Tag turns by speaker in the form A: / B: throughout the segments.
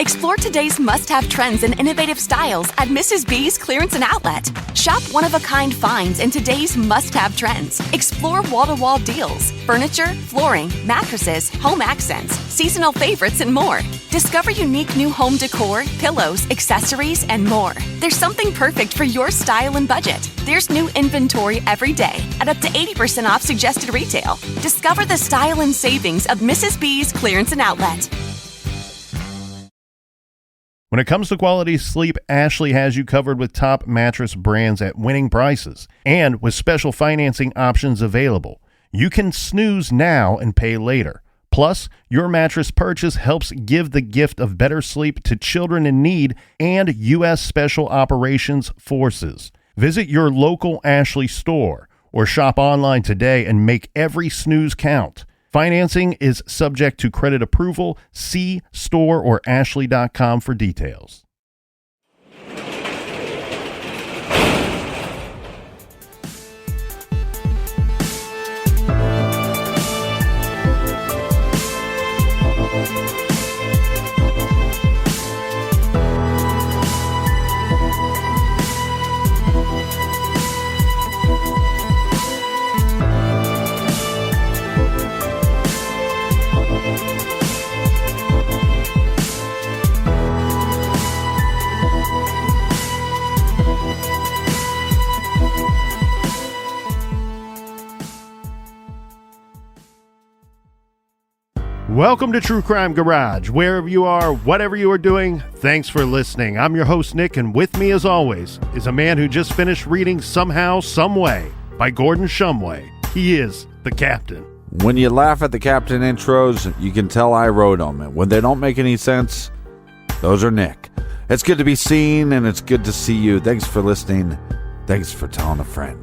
A: Explore today's must-have trends and innovative styles at Mrs. B's Clearance and Outlet. Shop one-of-a-kind finds in today's must-have trends. Explore wall-to-wall deals, furniture, flooring, mattresses, home accents, seasonal favorites, and more. Discover unique new home decor, pillows, accessories, and more. There's something perfect for your style and budget. There's new inventory every day at up to 80% off suggested retail. Discover the style and savings of Mrs. B's Clearance and Outlet.
B: When it comes to quality sleep, Ashley has you covered with top mattress brands at winning prices and with special financing options available. You can snooze now and pay later. Plus, your mattress purchase helps give the gift of better sleep to children in need and U.S. Special Operations Forces. Visit your local Ashley store or shop online today and make every snooze count. Financing is subject to credit approval. See store or ashley.com for details. Welcome to True Crime Garage. Wherever you are, whatever you are doing, thanks for listening. I'm your host, Nick, and with me, as always, is a man who just finished reading Somehow, Someway by Gordon Shumway. He is the Captain.
C: When you laugh at the Captain intros, you can tell I wrote them. And when they don't make any sense, those are Nick. It's good to be seen, and it's good to see you. Thanks for listening. Thanks for telling a friend.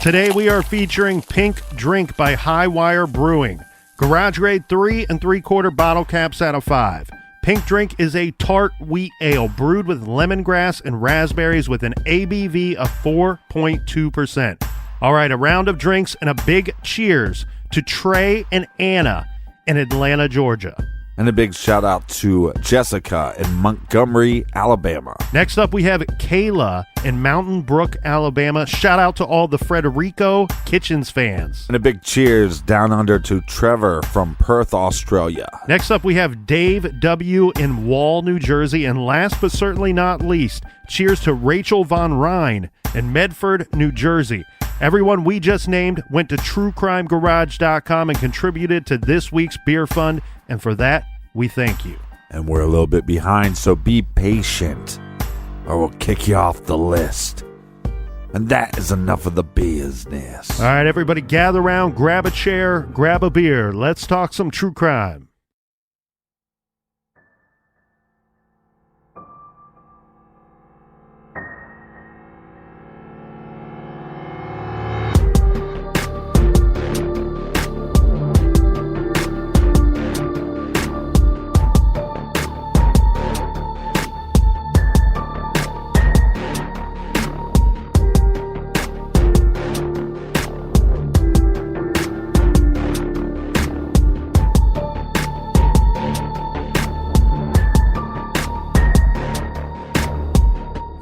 B: Today we are featuring Pink Drink by Hi-Wire Brewing. Garage Grade 3 3/4 bottle caps out of 5. Pink Drink is a tart wheat ale brewed with lemongrass and raspberries with an ABV of 4.2%. All right, a round of drinks and a big cheers to Trey and Anna in Atlanta, Georgia.
C: And a big shout out to Jessica in Montgomery, Alabama.
B: Next up, we have Kayla in Mountain Brook, Alabama. Shout out to all the Frederico Kitchens fans.
C: And a big cheers down under to Trevor from Perth, Australia.
B: Next up, we have Dave W. in Wall, New Jersey. And last but certainly not least, cheers to Rachel Von Rhine in Medford, New Jersey. Everyone we just named went to truecrimegarage.com and contributed to this week's beer fund, and for that, we thank you.
C: And we're a little bit behind, so be patient, or we'll kick you off the list. And that is enough of the business.
B: All right, everybody gather around, grab a chair, grab a beer. Let's talk some true crime.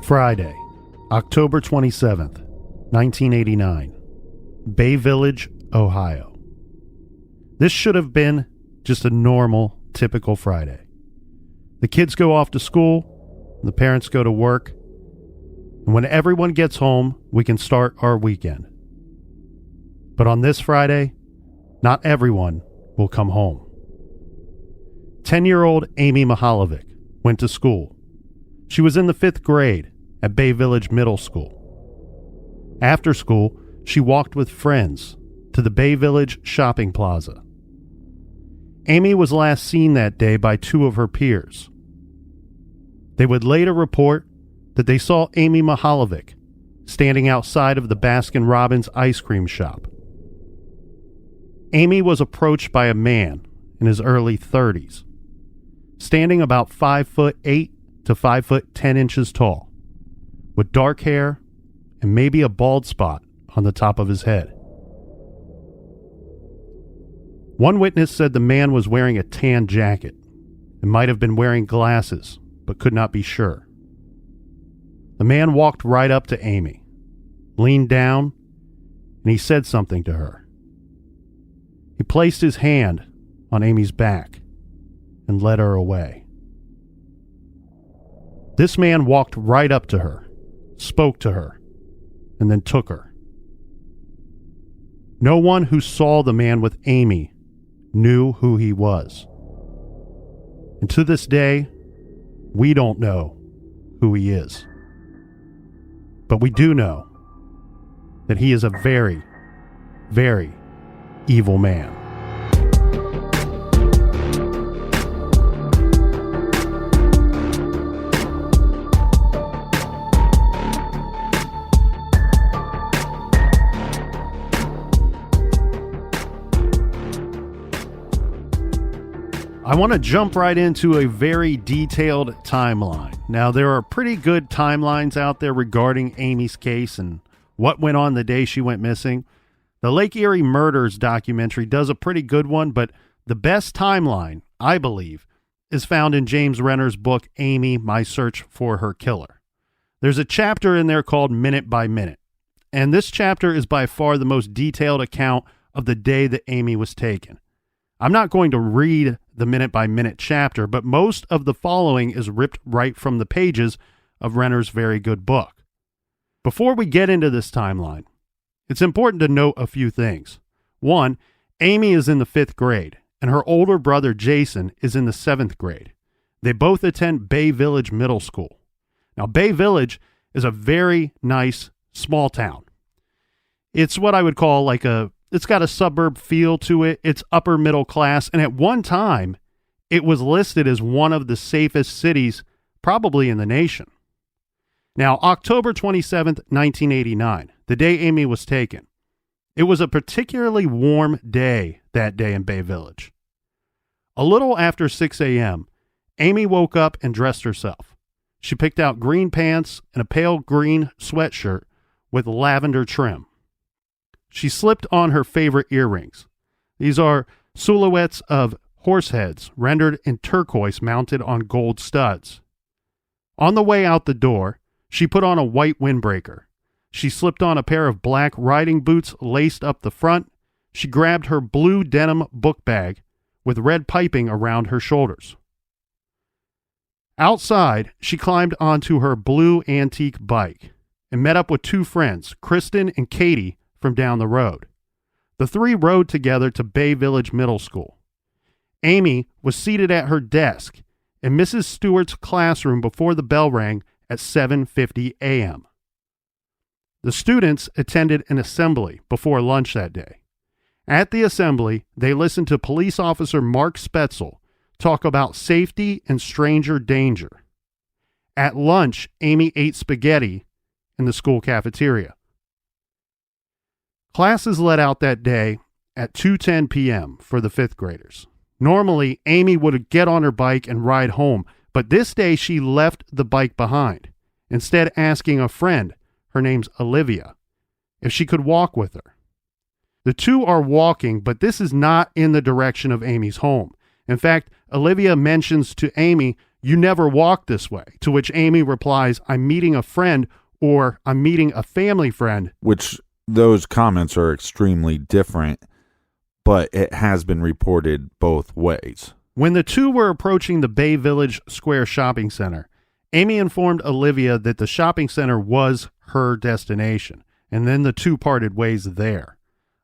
B: Friday, October 27th, 1989, Bay Village, Ohio. This should have been just a normal, typical Friday. The kids go off to school, the parents go to work, and when everyone gets home, we can start our weekend. But on this Friday, not everyone will come home. 10-year-old Amy Mihaljevic went to school. She was in the 5th grade at Bay Village Middle School. After school, she walked with friends to the Bay Village Shopping Plaza. Amy was last seen that day by 2 of her peers. They would later report that they saw Amy Mihaljevic standing outside of the Baskin-Robbins ice cream shop. Amy was approached by a man in his early 30s, standing about 5'8" to 5'10" tall, with dark hair and maybe a bald spot on the top of his head. One witness said the man was wearing a tan jacket and might have been wearing glasses, but could not be sure. The man walked right up to Amy, leaned down, and he said something to her. He placed his hand on Amy's back and led her away. This man walked right up to her, spoke to her, and then took her. No one who saw the man with Amy knew who he was. And to this day, we don't know who he is. But we do know that he is a very, very evil man. I want to jump right into a very detailed timeline. Now, there are pretty good timelines out there regarding Amy's case and what went on the day she went missing. The Lake Erie Murders documentary does a pretty good one, but the best timeline, I believe, is found in James Renner's book, Amy, My Search for Her Killer. There's a chapter in there called Minute by Minute, and this chapter is by far the most detailed account of the day that Amy was taken. I'm not going to read the minute-by-minute chapter, but most of the following is ripped right from the pages of Renner's very good book. Before we get into this timeline, it's important to note a few things. One, Amy is in the 5th grade, and her older brother Jason is in the 7th grade. They both attend Bay Village Middle School. Now, Bay Village is a very nice small town. It's what I would call it's got a suburb feel to it. It's upper middle class. And at one time, it was listed as one of the safest cities probably in the nation. Now, October 27th, 1989, the day Amy was taken, it was a particularly warm day that day in Bay Village. A little after 6 a.m., Amy woke up and dressed herself. She picked out green pants and a pale green sweatshirt with lavender trim. She slipped on her favorite earrings. These are silhouettes of horse heads rendered in turquoise mounted on gold studs. On the way out the door, she put on a white windbreaker. She slipped on a pair of black riding boots laced up the front. She grabbed her blue denim book bag with red piping around her shoulders. Outside, she climbed onto her blue antique bike and met up with two friends, Kristen and Katie, from down the road. The three rode together to Bay Village Middle School. Amy was seated at her desk in Mrs. Stewart's classroom before the bell rang at 7:50 a.m. The students attended an assembly before lunch that day. At the assembly, they listened to Police Officer Mark Spetzel talk about safety and stranger danger. At lunch, Amy ate spaghetti in the school cafeteria. Classes let out that day at 2:10 p.m. for the 5th graders. Normally, Amy would get on her bike and ride home, but this day she left the bike behind, instead asking a friend, her name's Olivia, if she could walk with her. The two are walking, but this is not in the direction of Amy's home. In fact, Olivia mentions to Amy, "You never walk this way," to which Amy replies, "I'm meeting a friend," or "I'm meeting a family friend."
C: Which those comments are extremely different, but it has been reported both ways.
B: When the two were approaching the Bay Village Square Shopping Center, Amy informed Olivia that the shopping center was her destination, and then the two parted ways there.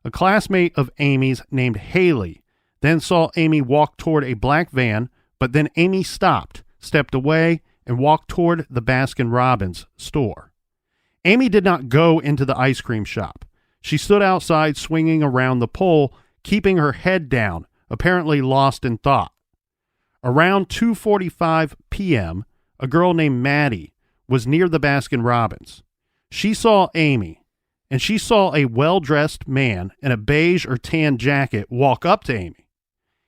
B: A classmate of Amy's named Haley then saw Amy walk toward a black van, but then Amy stopped, stepped away, and walked toward the Baskin-Robbins store. Amy did not go into the ice cream shop. She stood outside swinging around the pole, keeping her head down, apparently lost in thought. Around 2:45 p.m., a girl named Maddie was near the Baskin-Robbins. She saw Amy, and she saw a well-dressed man in a beige or tan jacket walk up to Amy.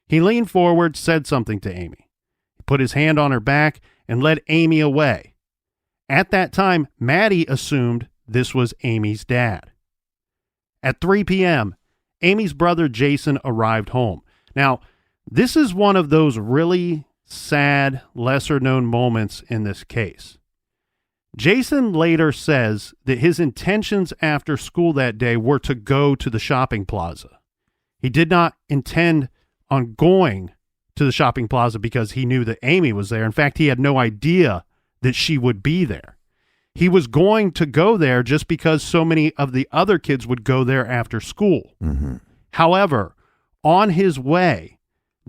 B: He leaned forward, said something to Amy. He put his hand on her back and led Amy away. At that time, Maddie assumed this was Amy's dad. At 3 p.m., Amy's brother Jason arrived home. Now, this is one of those really sad, lesser-known moments in this case. Jason later says that his intentions after school that day were to go to the shopping plaza. He did not intend on going to the shopping plaza because he knew that Amy was there. In fact, he had no idea that she would be there. He was going to go there just because so many of the other kids would go there after school.
C: Mm-hmm.
B: However, on his way,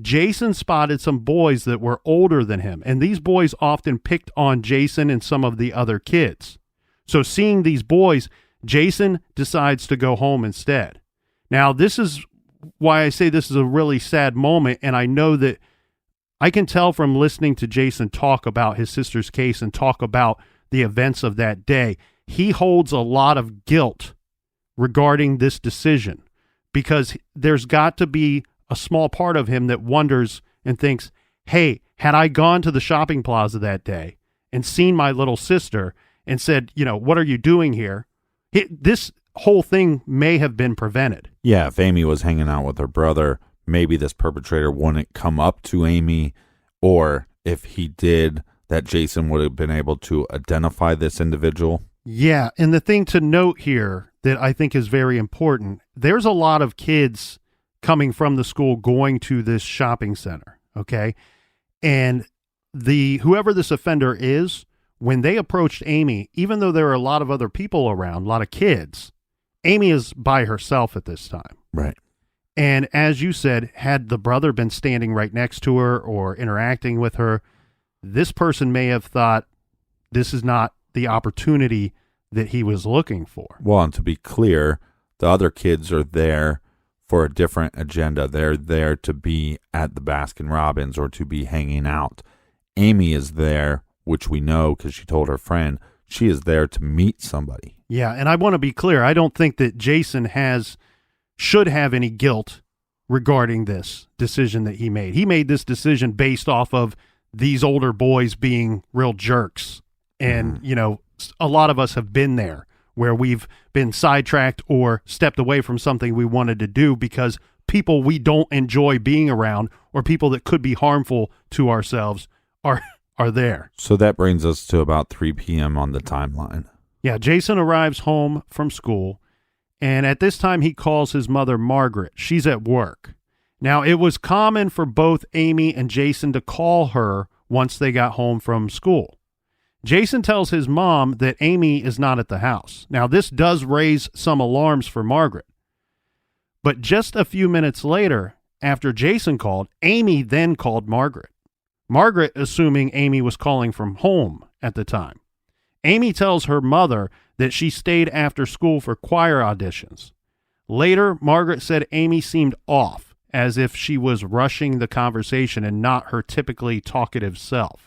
B: Jason spotted some boys that were older than him, and these boys often picked on Jason and some of the other kids. So seeing these boys, Jason decides to go home instead. Now, this is why I say this is a really sad moment, and I know that I can tell from listening to Jason talk about his sister's case and talk about the events of that day, he holds a lot of guilt regarding this decision, because there's got to be a small part of him that wonders and thinks, hey, had I gone to the shopping plaza that day and seen my little sister and said, what are you doing here? This whole thing may have been prevented.
C: Yeah, if Amy was hanging out with her brother, maybe this perpetrator wouldn't come up to Amy, or if he did, that Jason would have been able to identify this individual.
B: Yeah, and the thing to note here that I think is very important, there's a lot of kids coming from the school going to this shopping center, okay? And whoever this offender is, when they approached Amy, even though there are a lot of other people around, a lot of kids, Amy is by herself at this time.
C: Right.
B: And as you said, had the brother been standing right next to her or interacting with her, this person may have thought this is not the opportunity that he was looking for.
C: Well, and to be clear, the other kids are there for a different agenda. They're there to be at the Baskin Robbins or to be hanging out. Amy is there, which we know because she told her friend, she is there to meet somebody.
B: Yeah, and I want to be clear. I don't think that Jason should have any guilt regarding this decision that he made. He made this decision based off of these older boys being real jerks. And, a lot of us have been there where we've been sidetracked or stepped away from something we wanted to do because people we don't enjoy being around or people that could be harmful to ourselves are there.
C: So that brings us to about 3 p.m. on the timeline.
B: Yeah, Jason arrives home from school, and at this time he calls his mother, Margaret. She's at work. Now, it was common for both Amy and Jason to call her once they got home from school. Jason tells his mom that Amy is not at the house. Now, this does raise some alarms for Margaret. But just a few minutes later, after Jason called, Amy then called Margaret. Margaret, assuming Amy was calling from home at the time. Amy tells her mother that she stayed after school for choir auditions. Later, Margaret said Amy seemed off, as if she was rushing the conversation and not her typically talkative self.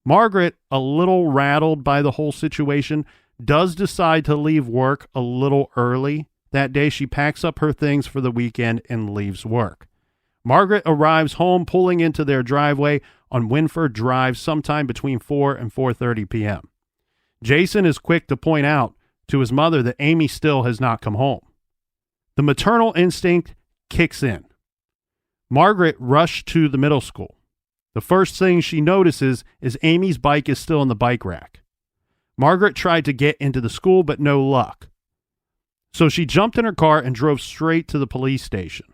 B: Margaret, a little rattled by the whole situation, does decide to leave work a little early. That day, she packs up her things for the weekend and leaves work. Margaret arrives home pulling into their driveway on Winford Drive sometime between 4 and 4:30 p.m. Jason is quick to point out to his mother that Amy still has not come home. The maternal instinct kicks in. Margaret rushed to the middle school. The first thing she notices is Amy's bike is still in the bike rack. Margaret tried to get into the school, but no luck. So she jumped in her car and drove straight to the police station.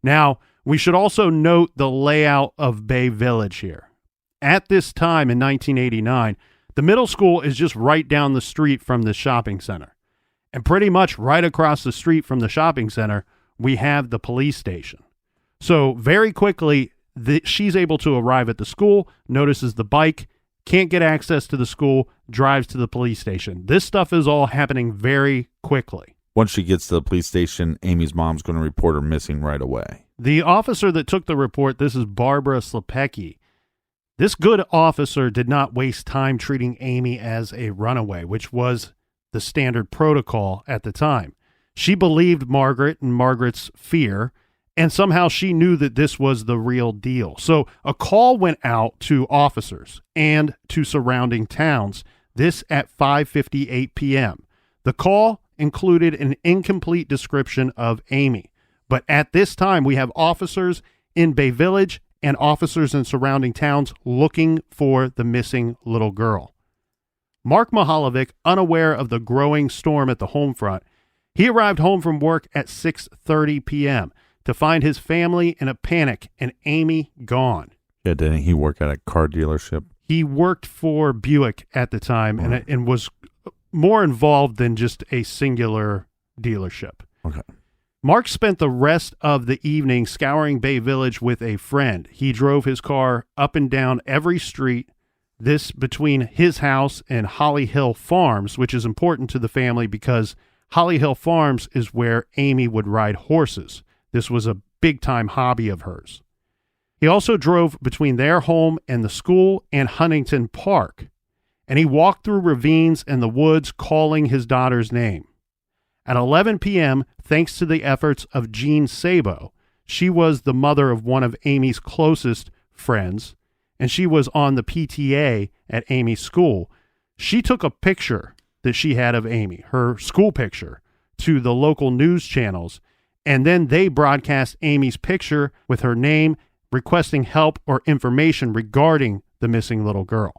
B: Now, we should also note the layout of Bay Village here. At this time in 1989, the middle school is just right down the street from the shopping center. And pretty much right across the street from the shopping center, we have the police station. So very quickly, she's able to arrive at the school, notices the bike, can't get access to the school, drives to the police station. This stuff is all happening very quickly.
C: Once she gets to the police station, Amy's mom's going to report her missing right away.
B: The officer that took the report, this is Barbara Slepecki. This good officer did not waste time treating Amy as a runaway, which was the standard protocol at the time. She believed Margaret and Margaret's fear, and somehow she knew that this was the real deal. So a call went out to officers and to surrounding towns, this at 5:58 p.m. The call included an incomplete description of Amy, But at this time, we have officers in Bay Village and officers in surrounding towns looking for the missing little girl. Mark Mihaljevic, unaware of the growing storm at the home front, he arrived home from work at 6:30 p.m. to find his family in a panic and Amy gone.
C: Yeah, didn't he work at a car dealership?
B: He worked for Buick at the time and was more involved than just a singular dealership.
C: Okay.
B: Mark spent the rest of the evening scouring Bay Village with a friend. He drove his car up and down every street, this between his house and Holly Hill Farms, which is important to the family because Holly Hill Farms is where Amy would ride horses. This was a big-time hobby of hers. He also drove between their home and the school and Huntington Park, and he walked through ravines and the woods calling his daughter's name. At 11 p.m., thanks to the efforts of Jean Sabo, she was the mother of one of Amy's closest friends, and she was on the PTA at Amy's school. She took a picture that she had of Amy, her school picture, to the local news channels, and then they broadcast Amy's picture with her name, requesting help or information regarding the missing little girl.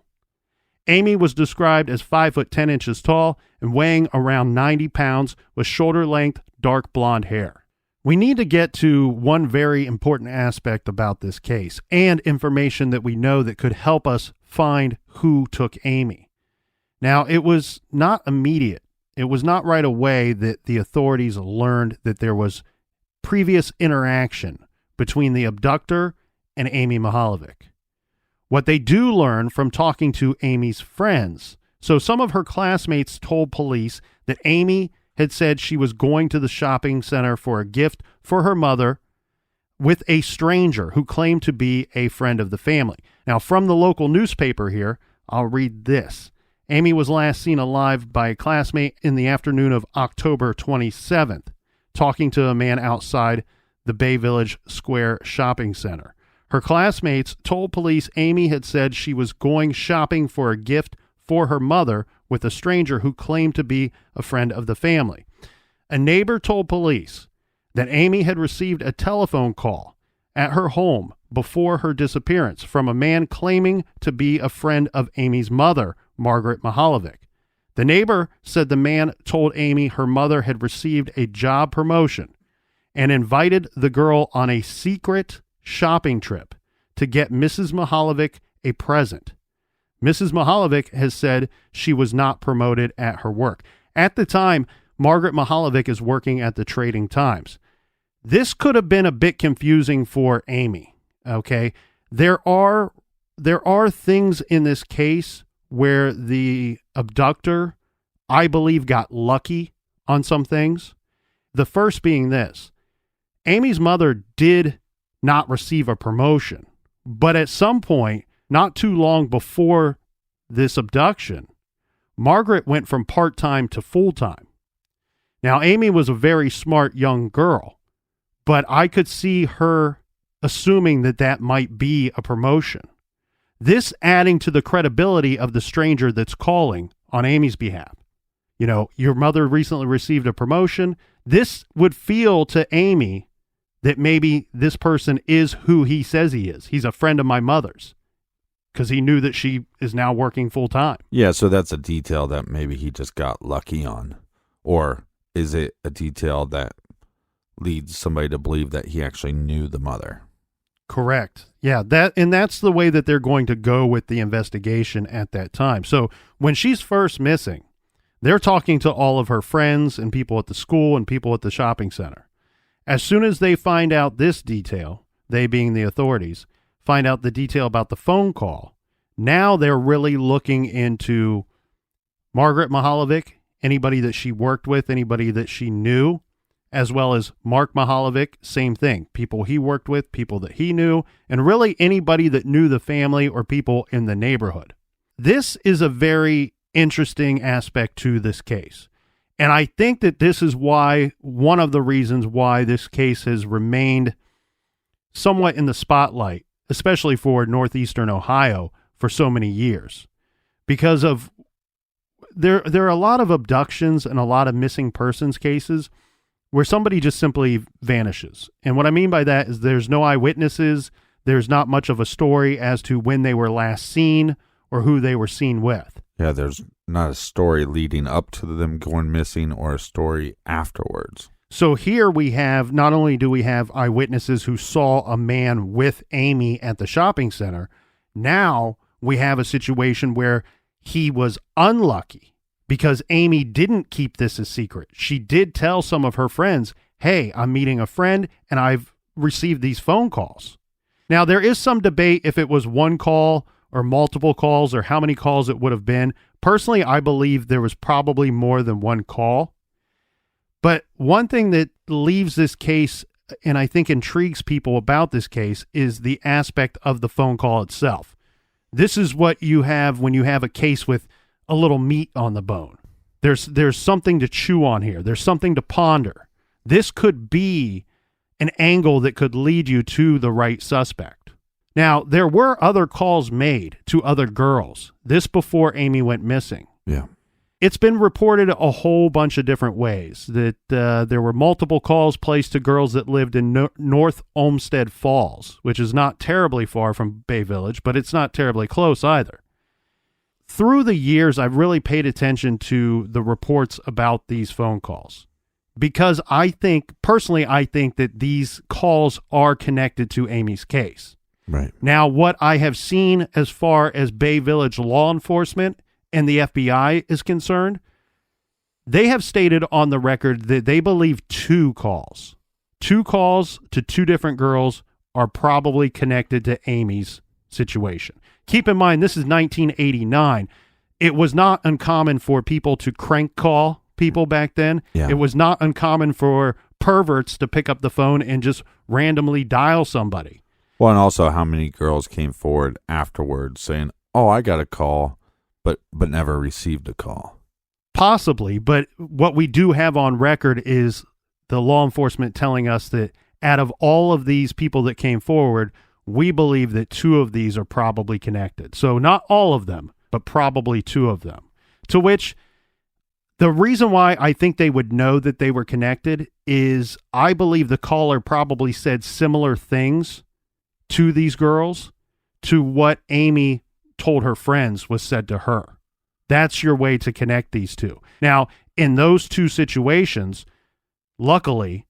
B: Amy was described as 5 foot 10 inches tall and weighing around 90 pounds with shoulder-length, dark blonde hair. We need to get to one very important aspect about this case and information that we know that could help us find who took Amy. Now, it was not immediate. It was not right away that the authorities learned that there was previous interaction between the abductor and Amy Mihaljevic. What they do learn from talking to Amy's friends. So some of her classmates told police that Amy had said she was going to the shopping center for a gift for her mother with a stranger who claimed to be a friend of the family. Now, from the local newspaper here, I'll read this. Amy was last seen alive by a classmate in the afternoon of October 27th, talking to a man outside the Bay Village Square shopping center. Her classmates told police Amy had said she was going shopping for a gift for her mother with a stranger who claimed to be a friend of the family. A neighbor told police that Amy had received a telephone call at her home before her disappearance from a man claiming to be a friend of Amy's mother, Margaret Mihaljevic. The neighbor said the man told Amy her mother had received a job promotion and invited the girl on a secret shopping trip to get Mrs. Mihaljevic a present. Mrs. Mihaljevic has said she was not promoted at her work. At the time, Margaret Mihaljevic is working at the Trading Times. This could have been a bit confusing for Amy, okay? There are things in this case where the abductor, I believe, got lucky on some things. The first being this. Amy's mother did not receive a promotion, but at some point, not too long before this abduction, Margaret went from part-time to full-time. Now, Amy was a very smart young girl, but I could see her assuming that that might be a promotion. This adding to the credibility of the stranger that's calling on Amy's behalf. You know, your mother recently received a promotion. This would feel to Amy that maybe this person is who he says he is. He's a friend of my mother's because he knew that she is now working full time.
C: Yeah, so that's a detail that maybe he just got lucky on. Or is it a detail that leads somebody to believe that he actually knew the mother?
B: Correct. Yeah, that's the way that they're going to go with the investigation at that time. So when she's first missing, they're talking to all of her friends and people at the school and people at the shopping center. As soon as they find out this detail, they being the authorities, find out the detail about the phone call, now they're really looking into Margaret Mihaljevic, anybody that she worked with, anybody that she knew, as well as Mark Mihaljevic, same thing. People he worked with, people that he knew, and really anybody that knew the family or people in the neighborhood. This is a very interesting aspect to this case. And I think that this is why, one of the reasons why this case has remained somewhat in the spotlight, especially for northeastern Ohio, for so many years. Because of there are a lot of abductions and a lot of missing persons cases where somebody just simply vanishes. And what I mean by that is there's no eyewitnesses. There's not much of a story as to when they were last seen or who they were seen with.
C: Yeah, there's not a story leading up to them going missing or a story afterwards.
B: So here we have, not only do we have eyewitnesses who saw a man with Amy at the shopping center, now we have a situation where he was unlucky because Amy didn't keep this a secret. She did tell some of her friends, hey, I'm meeting a friend and I've received these phone calls. Now, there is some debate if it was one call or multiple calls or how many calls it would have been. Personally, I believe there was probably more than one call. But one thing that leaves this case, and I think intrigues people about this case, is the aspect of the phone call itself. This is what you have when you have a case with a little meat on the bone. There's something to chew on here. There's something to ponder. This could be an angle that could lead you to the right suspect. Now, there were other calls made to other girls. This before Amy went missing.
C: Yeah.
B: It's been reported a whole bunch of different ways that there were multiple calls placed to girls that lived in North Olmsted Falls, which is not terribly far from Bay Village, but it's not terribly close either. Through the years, I've really paid attention to the reports about these phone calls because I think that these calls are connected to Amy's case.
C: Right.
B: Now, what I have seen as far as Bay Village law enforcement and the FBI is concerned, they have stated on the record that they believe two calls to two different girls are probably connected to Amy's situation. Keep in mind, this is 1989. It was not uncommon for people to crank call people back then.
C: Yeah.
B: It was not uncommon for perverts to pick up the phone and just randomly dial somebody.
C: Well, and also how many girls came forward afterwards saying, oh, I got a call, but never received a call.
B: Possibly, but what we do have on record is the law enforcement telling us that out of all of these people that came forward, we believe that two of these are probably connected. So not all of them, but probably two of them. To which the reason why I think they would know that they were connected is I believe the caller probably said similar things to these girls to what Amy told her friends was said to her. That's your way to connect these two. Now, in those two situations, luckily,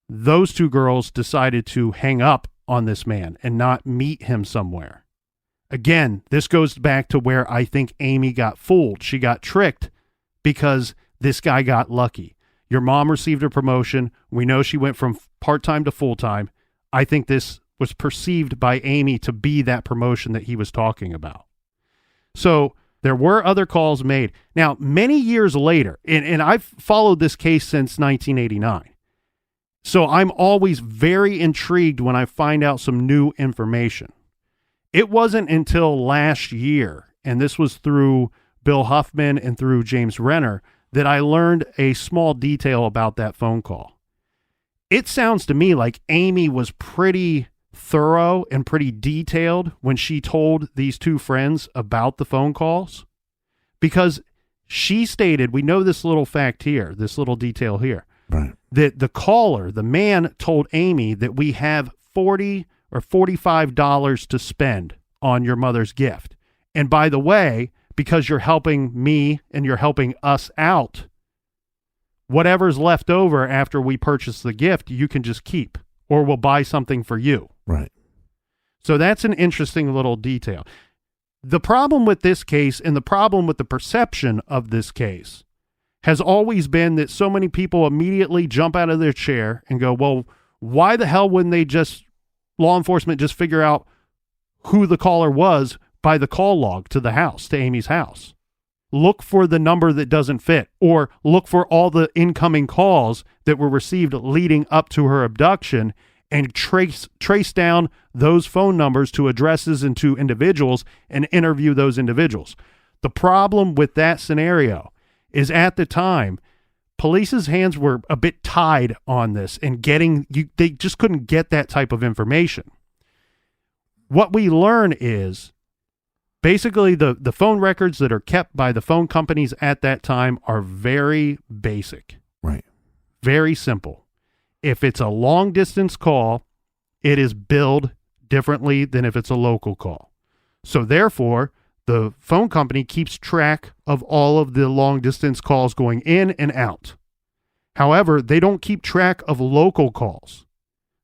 B: those two girls decided to hang up on this man and not meet him somewhere. Again, this goes back to where I think Amy got fooled. She got tricked because this guy got lucky. Your mom received a promotion. We know she went from part-time to full-time. I think this was perceived by Amy to be that promotion that he was talking about. So there were other calls made. Now, many years later, and I've followed this case since 1989. So I'm always very intrigued when I find out some new information. It wasn't until last year, and this was through Bill Huffman and through James Renner, that I learned a small detail about that phone call. It sounds to me like Amy was pretty thorough and pretty detailed when she told these two friends about the phone calls, because she stated, we know this little fact here, this little detail here,
C: right,
B: that the caller, the man, told Amy that we have $40 or $45 to spend on your mother's gift. And by the way, because you're helping me and you're helping us out, whatever's left over after we purchase the gift, you can just keep, or we'll buy something for you.
C: Right.
B: So that's an interesting little detail. The problem with this case and the problem with the perception of this case has always been that so many people immediately jump out of their chair and go, well, why the hell wouldn't law enforcement just figure out who the caller was by the call log to the house, to Amy's house? Look for the number that doesn't fit, or look for all the incoming calls that were received leading up to her abduction and trace down those phone numbers to addresses and to individuals and interview those individuals. The problem with that scenario is at the time, police's hands were a bit tied on this and they just couldn't get that type of information. What we learn is basically the phone records that are kept by the phone companies at that time are very basic.
C: Right.
B: Very simple. if it's a long distance call, it is billed differently than if it's a local call. So therefore, the phone company keeps track of all of the long distance calls going in and out. However, they don't keep track of local calls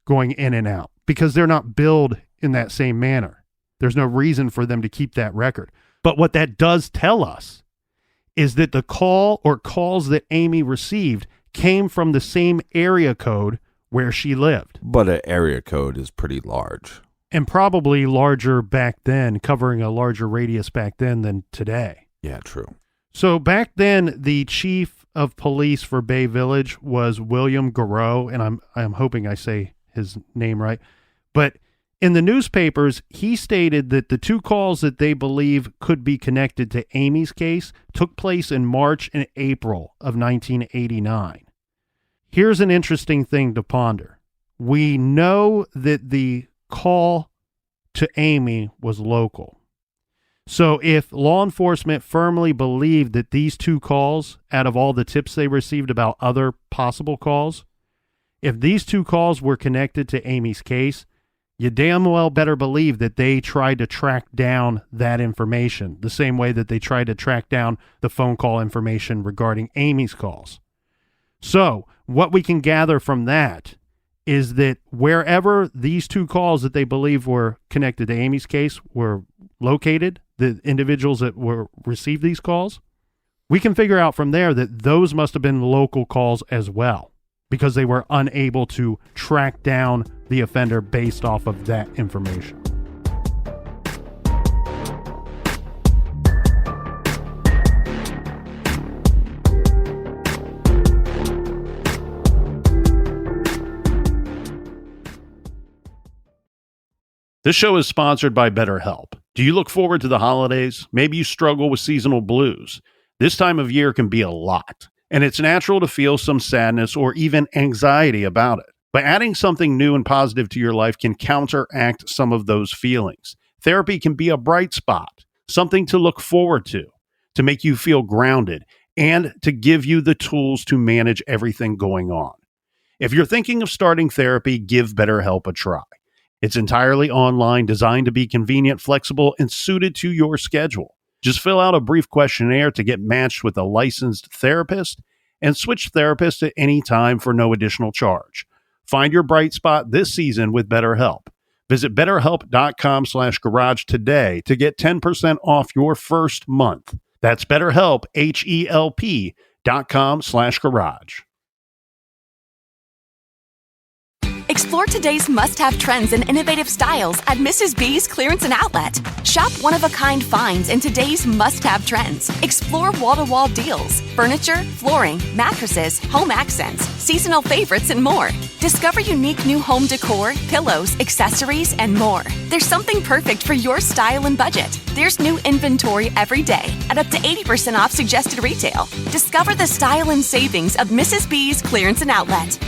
B: going in and out because they're not billed in that same manner. There's no reason for them to keep that record. But what that does tell us is that the call or calls that Amy received came from the same area code where she lived.
C: But an area code is pretty large.
B: And probably larger back then, covering a larger radius back then than today.
C: Yeah, true.
B: So back then, the chief of police for Bay Village was William Garreau, and I'm hoping I say his name right. But in the newspapers, he stated that the two calls that they believe could be connected to Amy's case took place in March and April of 1989. Here's an interesting thing to ponder. We know that the call to Amy was local. So if law enforcement firmly believed that these two calls, out of all the tips they received about other possible calls, if these two calls were connected to Amy's case, you damn well better believe that they tried to track down that information the same way that they tried to track down the phone call information regarding Amy's calls. So what we can gather from that is that wherever these two calls that they believe were connected to Amy's case were located, the individuals that were received these calls, we can figure out from there that those must have been local calls as well, because they were unable to track down the offender based off of that information.
D: This show is sponsored by BetterHelp. Do you look forward to the holidays? Maybe you struggle with seasonal blues. This time of year can be a lot, and it's natural to feel some sadness or even anxiety about it. But adding something new and positive to your life can counteract some of those feelings. Therapy can be a bright spot, something to look forward to make you feel grounded, and to give you the tools to manage everything going on. If you're thinking of starting therapy, give BetterHelp a try. It's entirely online, designed to be convenient, flexible, and suited to your schedule. Just fill out a brief questionnaire to get matched with a licensed therapist and switch therapists at any time for no additional charge. Find your bright spot this season with BetterHelp. Visit BetterHelp.com/garage today to get 10% off your first month. That's BetterHelp, HELP.com/garage.
A: Explore today's must-have trends and innovative styles at Mrs. B's Clearance and Outlet. Shop one-of-a-kind finds in today's must-have trends. Explore wall-to-wall deals, furniture, flooring, mattresses, home accents, seasonal favorites, and more. Discover unique new home decor, pillows, accessories, and more. There's something perfect for your style and budget. There's new inventory every day at up to 80% off suggested retail. Discover the style and savings of Mrs. B's Clearance and Outlet.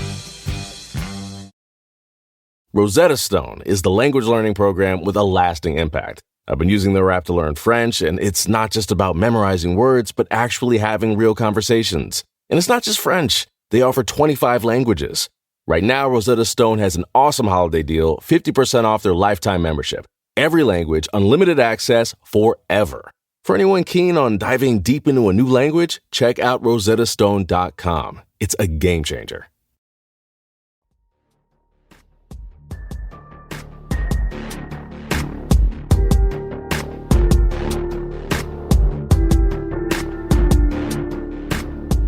E: Rosetta Stone is the language learning program with a lasting impact. I've been using their app to learn French, and it's not just about memorizing words, but actually having real conversations. And it's not just French. They offer 25 languages. Right now, Rosetta Stone has an awesome holiday deal, 50% off their lifetime membership. Every language, unlimited access forever. For anyone keen on diving deep into a new language, check out rosettastone.com. It's a game changer.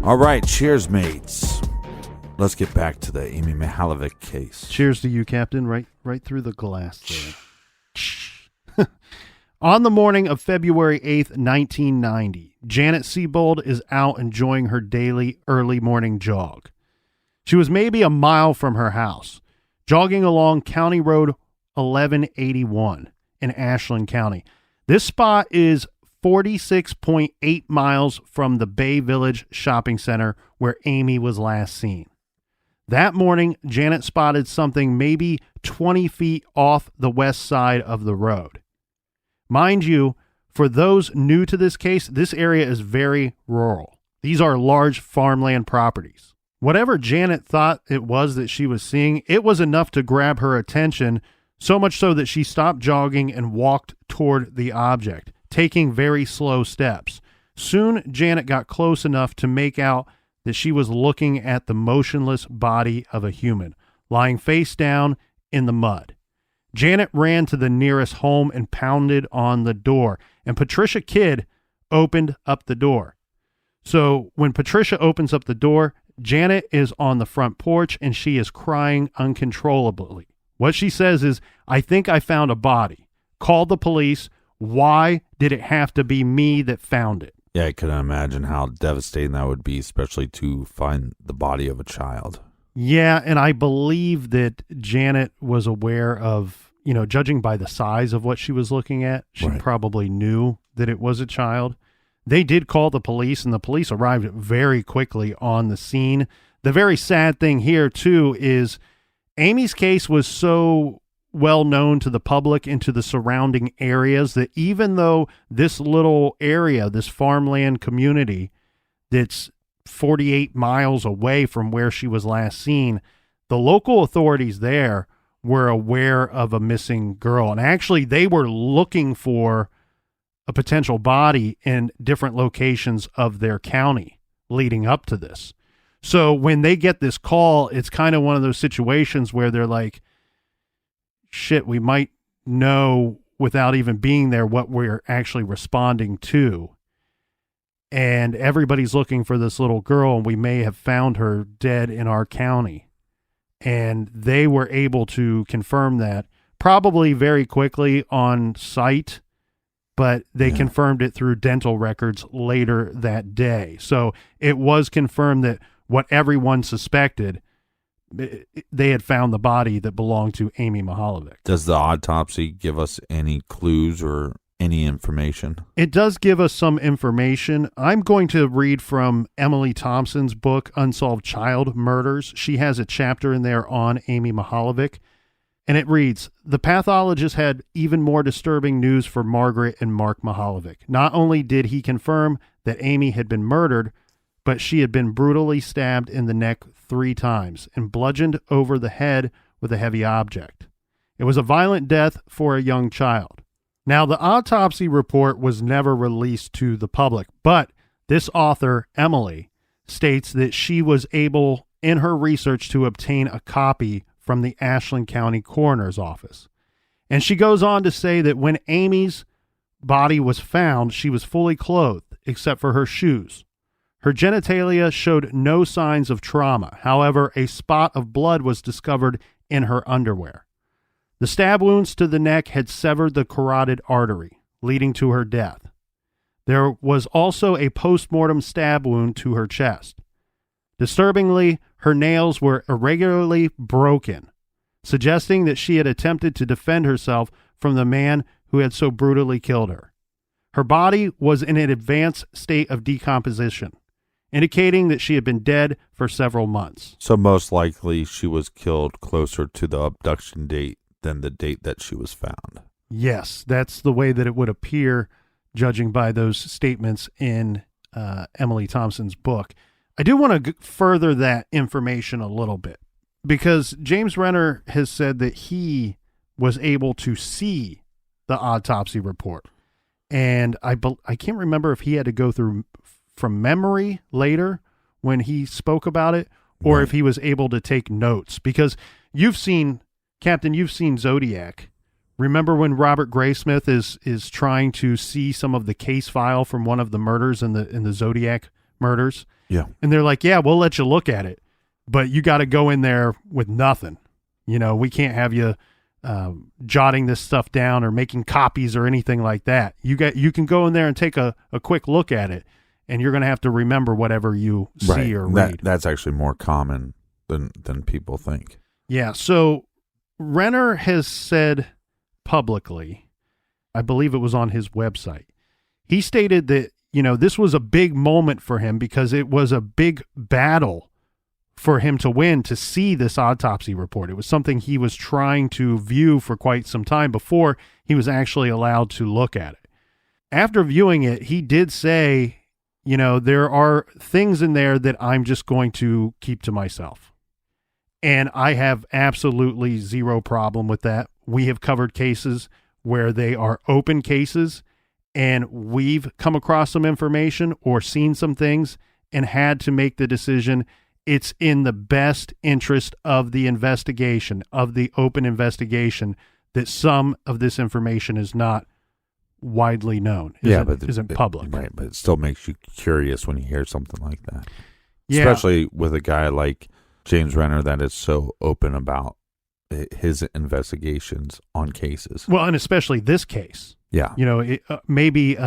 C: All right, cheers, mates. Let's get back to the Amy Mihaljevic case.
B: Cheers to you, Captain. Right through the glass there. On the morning of February 8th, 1990, Janet Siebold is out enjoying her daily early morning jog. She was maybe a mile from her house, jogging along County Road 1181 in Ashland County. This spot is 46.8 miles from the Bay Village shopping center where Amy was last seen. That morning, Janet spotted something maybe 20 feet off the west side of the road. Mind you, for those new to this case, this area is very rural. These are large farmland properties.
D: Whatever Janet thought it was that she was seeing, it was enough to grab her attention, so much so that she stopped jogging and walked toward the object, taking very slow steps. Soon, Janet got close enough to make out that she was looking at the motionless body of a human, lying face down in the mud. Janet ran to the nearest home and pounded on the door, and Patricia Kidd opened up the door. So when Patricia opens up the door, Janet is on the front porch and she is crying uncontrollably. What she says is, "I think I found a body. Call the police. Why did it have to be me that found it?"
C: Yeah, I can imagine how devastating that would be, especially to find the body of a child.
D: Yeah, and I believe that Janet was aware of, judging by the size of what she was looking at, she
C: Right.
D: probably knew that it was a child. They did call the police, and the police arrived very quickly on the scene. The very sad thing here, too, is Amy's case was so well known to the public and to the surrounding areas that even though this little area, this farmland community that's 48 miles away from where she was last seen, the local authorities there were aware of a missing girl. And actually, they were looking for a potential body in different locations of their county leading up to this. So when they get this call, it's kind of one of those situations where they're like, shit, we might know without even being there what we're actually responding to. And everybody's looking for this little girl, and we may have found her dead in our county. And they were able to confirm that probably very quickly on site, but they confirmed it through dental records later that day. So it was confirmed that what everyone suspected, they had found the body that belonged to Amy Mihaljevic.
C: Does the autopsy give us any clues or any information?
D: It does give us some information. I'm going to read from Emily Thompson's book, Unsolved Child Murders. She has a chapter in there on Amy Mihaljevic, and it reads, "The pathologist had even more disturbing news for Margaret and Mark Mihaljevic. Not only did he confirm that Amy had been murdered, but she had been brutally stabbed in the neck 3 times and bludgeoned over the head with a heavy object. It was a violent death for a young child." Now, the autopsy report was never released to the public, but this author, Emily, states that she was able, in her research, to obtain a copy from the Ashland County Coroner's Office. And she goes on to say that when Amy's body was found, she was fully clothed, except for her shoes. Her genitalia showed no signs of trauma. However, a spot of blood was discovered in her underwear. The stab wounds to the neck had severed the carotid artery, leading to her death. There was also a post-mortem stab wound to her chest. Disturbingly, her nails were irregularly broken, suggesting that she had attempted to defend herself from the man who had so brutally killed her. Her body was in an advanced state of decomposition, indicating that she had been dead for several months.
C: So most likely she was killed closer to the abduction date than the date that she was found.
D: Yes, that's the way that it would appear, judging by those statements in Emily Thompson's book. I do want to further that information a little bit, because James Renner has said that he was able to see the autopsy report. And I can't remember if he had to go through from memory later when he spoke about it, or if he was able to take notes, because Captain, you've seen Zodiac. Remember when Robert Graysmith is trying to see some of the case file from one of the murders in the Zodiac murders?
C: Yeah.
D: And they're like, yeah, we'll let you look at it, but you got to go in there with nothing. We can't have you jotting this stuff down or making copies or anything like that. You can go in there and take a quick look at it, and you're going to have to remember whatever you see or read.
C: That's actually more common than people think.
D: Yeah. So Renner has said publicly, I believe it was on his website, he stated that, this was a big moment for him because it was a big battle for him to win, to see this autopsy report. It was something he was trying to view for quite some time before he was actually allowed to look at it. After viewing it, he did say, there are things in there that I'm just going to keep to myself. And I have absolutely zero problem with that. We have covered cases where they are open cases, and we've come across some information or seen some things and had to make the decision it's in the best interest of the investigation, of the open investigation, that some of this information is not widely known, isn't public.
C: Right, but it still makes you curious when you hear something like that.
D: Yeah.
C: Especially with a guy like James Renner that is so open about his investigations on cases.
D: Well, and especially this case.
C: Yeah.
D: Maybe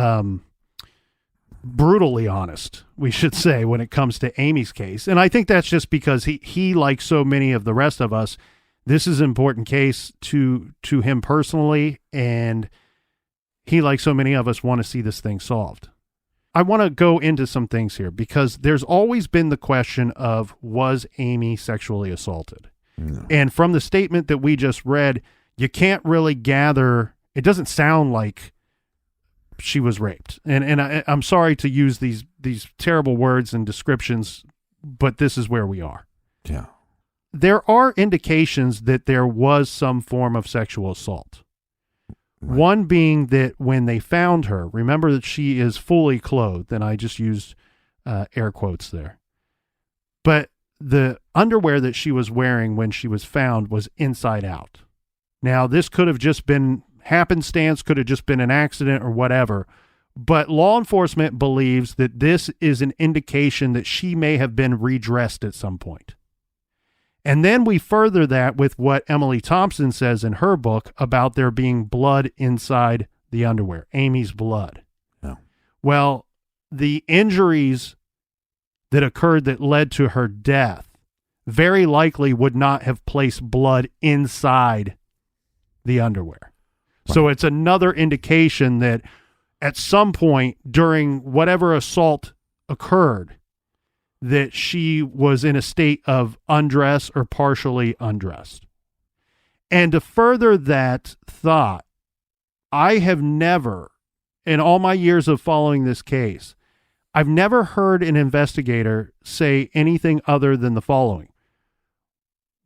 D: brutally honest, we should say, when it comes to Amy's case. And I think that's just because he like so many of the rest of us, this is an important case to him personally, and he, like so many of us, want to see this thing solved. I want to go into some things here because there's always been the question of, was Amy sexually assaulted? No. And from the statement that we just read, you can't really gather, it doesn't sound like she was raped. And I'm sorry to use these terrible words and descriptions, but this is where we are.
C: Yeah.
D: There are indications that there was some form of sexual assault. Right. One being that when they found her, remember that she is fully clothed, and I just used air quotes there. But the underwear that she was wearing when she was found was inside out. Now, this could have just been happenstance, could have just been an accident or whatever, but law enforcement believes that this is an indication that she may have been redressed at some point. And then we further that with what Emily Thompson says in her book about there being blood inside the underwear, Amy's blood.
C: Yeah.
D: Well, the injuries that occurred that led to her death very likely would not have placed blood inside the underwear. Right. So it's another indication that at some point during whatever assault occurred, that she was in a state of undress or partially undressed. And to further that thought, I have never, in all my years of following this case, I've never heard an investigator say anything other than the following.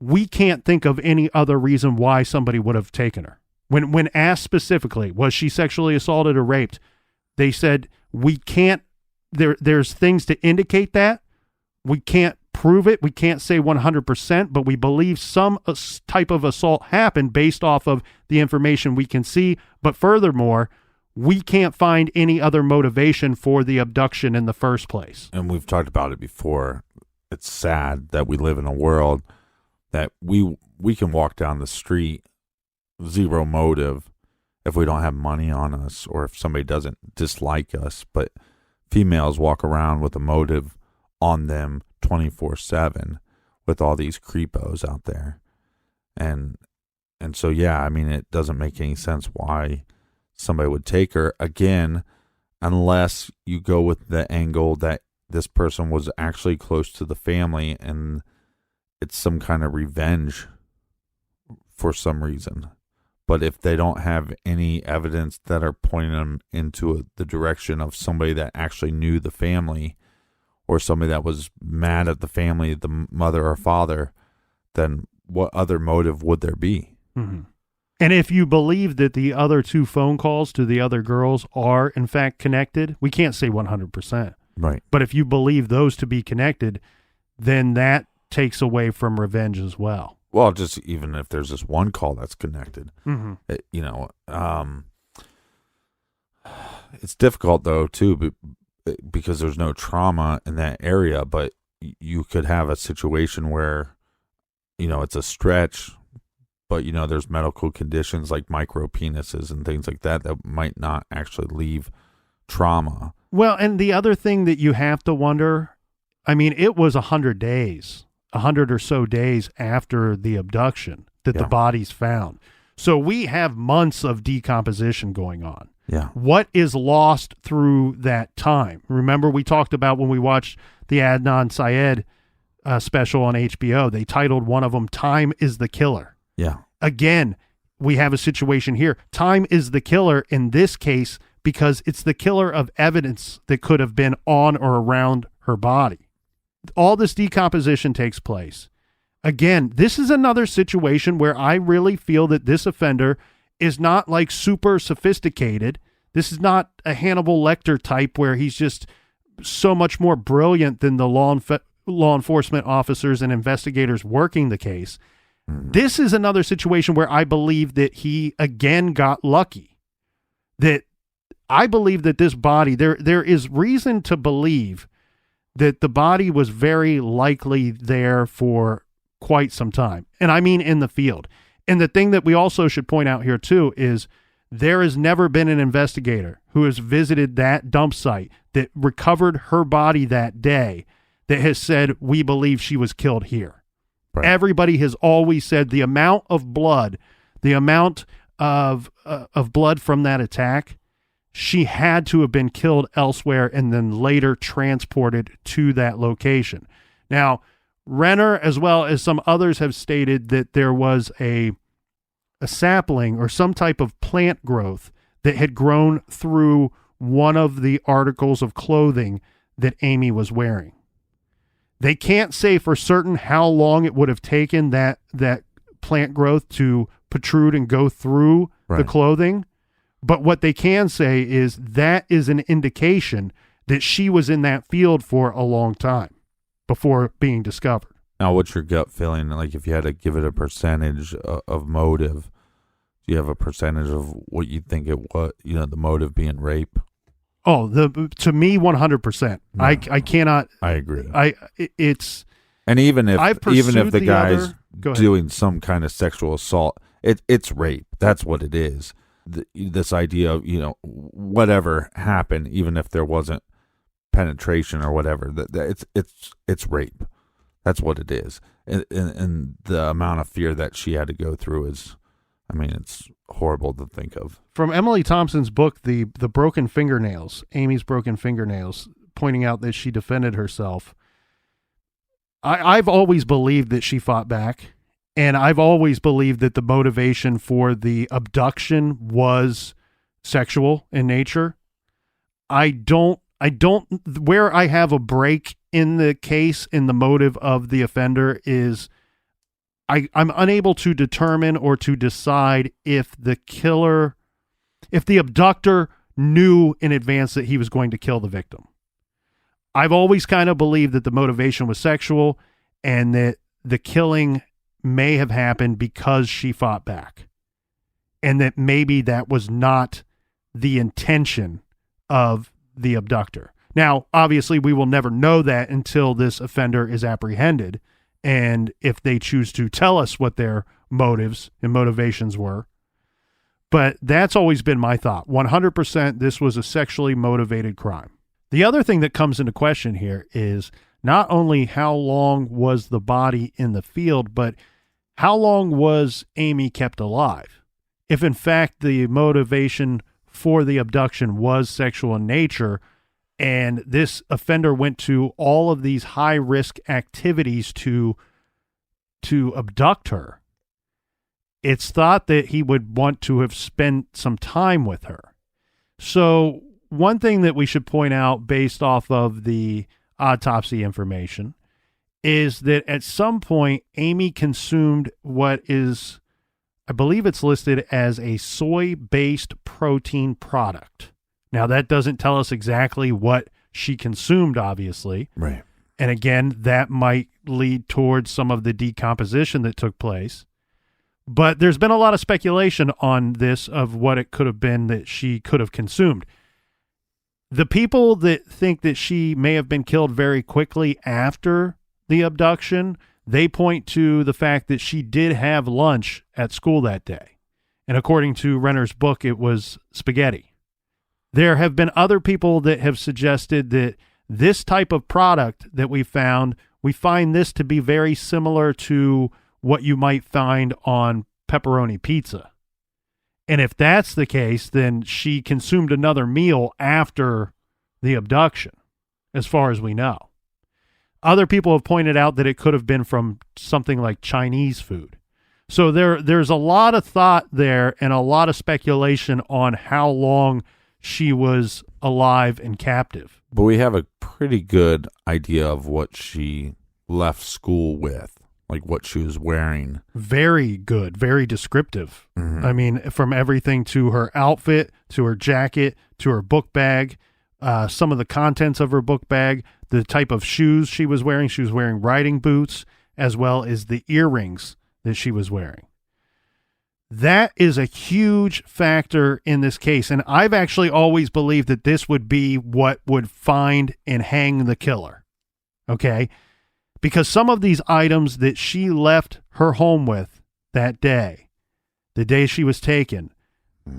D: We can't think of any other reason why somebody would have taken her. When asked specifically, was she sexually assaulted or raped? They said, we can't, there's things to indicate that. We can't prove it. We can't say 100%, but we believe some type of assault happened based off of the information we can see. But furthermore, we can't find any other motivation for the abduction in the first place.
C: And we've talked about it before. It's sad that we live in a world that we can walk down the street, zero motive, if we don't have money on us or if somebody doesn't dislike us. But females walk around with a motive on them 24/7 with all these creepos out there. And so, yeah, I mean, it doesn't make any sense why somebody would take her again, unless you go with the angle that this person was actually close to the family and it's some kind of revenge for some reason. But if they don't have any evidence that are pointing them into the direction of somebody that actually knew the family or somebody that was mad at the family, the mother or father, then what other motive would there be?
D: Mm-hmm. And if you believe that the other two phone calls to the other girls are, in fact, connected, we can't say 100%.
C: Right.
D: But if you believe those to be connected, then that takes away from revenge as well.
C: Well, just even if there's this one call that's connected,
D: mm-hmm.
C: It's difficult, though, too, because there's no trauma in that area, but you could have a situation where, it's a stretch, but, there's medical conditions like micropenises and things like that might not actually leave trauma.
D: Well, and the other thing that you have to wonder, I mean, it was 100 days, 100 or so days after the abduction that the body's found. So we have months of decomposition going on.
C: Yeah.
D: What is lost through that time? Remember, we talked about when we watched the Adnan Syed special on HBO, they titled one of them, Time is the Killer.
C: Yeah.
D: Again, we have a situation here. Time is the killer in this case because it's the killer of evidence that could have been on or around her body. All this decomposition takes place. Again, this is another situation where I really feel that this offender is not like super sophisticated. This is not a Hannibal Lecter type where he's just so much more brilliant than the law enforcement officers and investigators working the case. This is another situation where I believe that he again got lucky. That I believe that this body, there is reason to believe that the body was very likely there for quite some time. And I mean in the field. And the thing that we also should point out here too is there has never been an investigator who has visited that dump site that recovered her body that day that has said, we believe she was killed here. Right. Everybody has always said the amount of blood, the amount of blood from that attack, she had to have been killed elsewhere and then later transported to that location. Now, Renner, as well as some others, have stated that there was a sapling or some type of plant growth that had grown through one of the articles of clothing that Amy was wearing. They can't say for certain how long it would have taken that plant growth to protrude and go through the clothing, but what they can say is that is an indication that she was in that field for a long time before being discovered.
C: Now, what's your gut feeling? Like, if you had to give it a percentage of motive, do you have a percentage of what you think it was, the motive being rape?
D: Oh, to me, 100%. No, I cannot.
C: I agree.
D: It's
C: and even if the guy's
D: doing
C: some kind of sexual assault, it's rape. That's what it is. This idea of whatever happened, even if there wasn't penetration or whatever, it's rape. That's what it is. And the amount of fear that she had to go through is, it's horrible to think of.
D: From Emily Thompson's book, the Broken Fingernails, Amy's Broken Fingernails, pointing out that she defended herself. I've always believed that she fought back, and I've always believed that the motivation for the abduction was sexual in nature. Where I have a break in the case, in the motive of the offender, is I'm unable to determine or to decide if the abductor knew in advance that he was going to kill the victim. I've always kind of believed that the motivation was sexual and that the killing may have happened because she fought back, and that maybe that was not the intention of the abductor. Now, obviously, we will never know that until this offender is apprehended, and if they choose to tell us what their motives and motivations were. But that's always been my thought. 100% this was a sexually motivated crime. The other thing that comes into question here is not only how long was the body in the field, but how long was Amy kept alive? If in fact the motivation for the abduction was sexual in nature, and this offender went to all of these high-risk activities to abduct her, it's thought that he would want to have spent some time with her. So one thing that we should point out based off of the autopsy information is that at some point Amy consumed what is, I believe it's listed as a soy-based protein product. Now, that doesn't tell us exactly what she consumed, obviously.
C: Right.
D: And again, that might lead towards some of the decomposition that took place. But there's been a lot of speculation on this of what it could have been that she could have consumed. The people that think that she may have been killed very quickly after the abduction, they point to the fact that she did have lunch at school that day. And according to Renner's book, it was spaghetti. There have been other people that have suggested that this type of product that we find this to be very similar to what you might find on pepperoni pizza. And if that's the case, then she consumed another meal after the abduction, as far as we know. Other people have pointed out that it could have been from something like Chinese food. So there's a lot of thought there and a lot of speculation on how long she was alive and captive.
C: But we have a pretty good idea of what she left school with, like what she was wearing.
D: Very good, very descriptive.
C: Mm-hmm.
D: I mean, from everything to her outfit, to her jacket, to her book bag, some of the contents of her book bag, the type of shoes she was wearing. She was wearing riding boots, as well as the earrings that she was wearing. That is a huge factor in this case. And I've actually always believed that this would be what would find and hang the killer. Okay? Because some of these items that she left her home with that day, the day she was taken,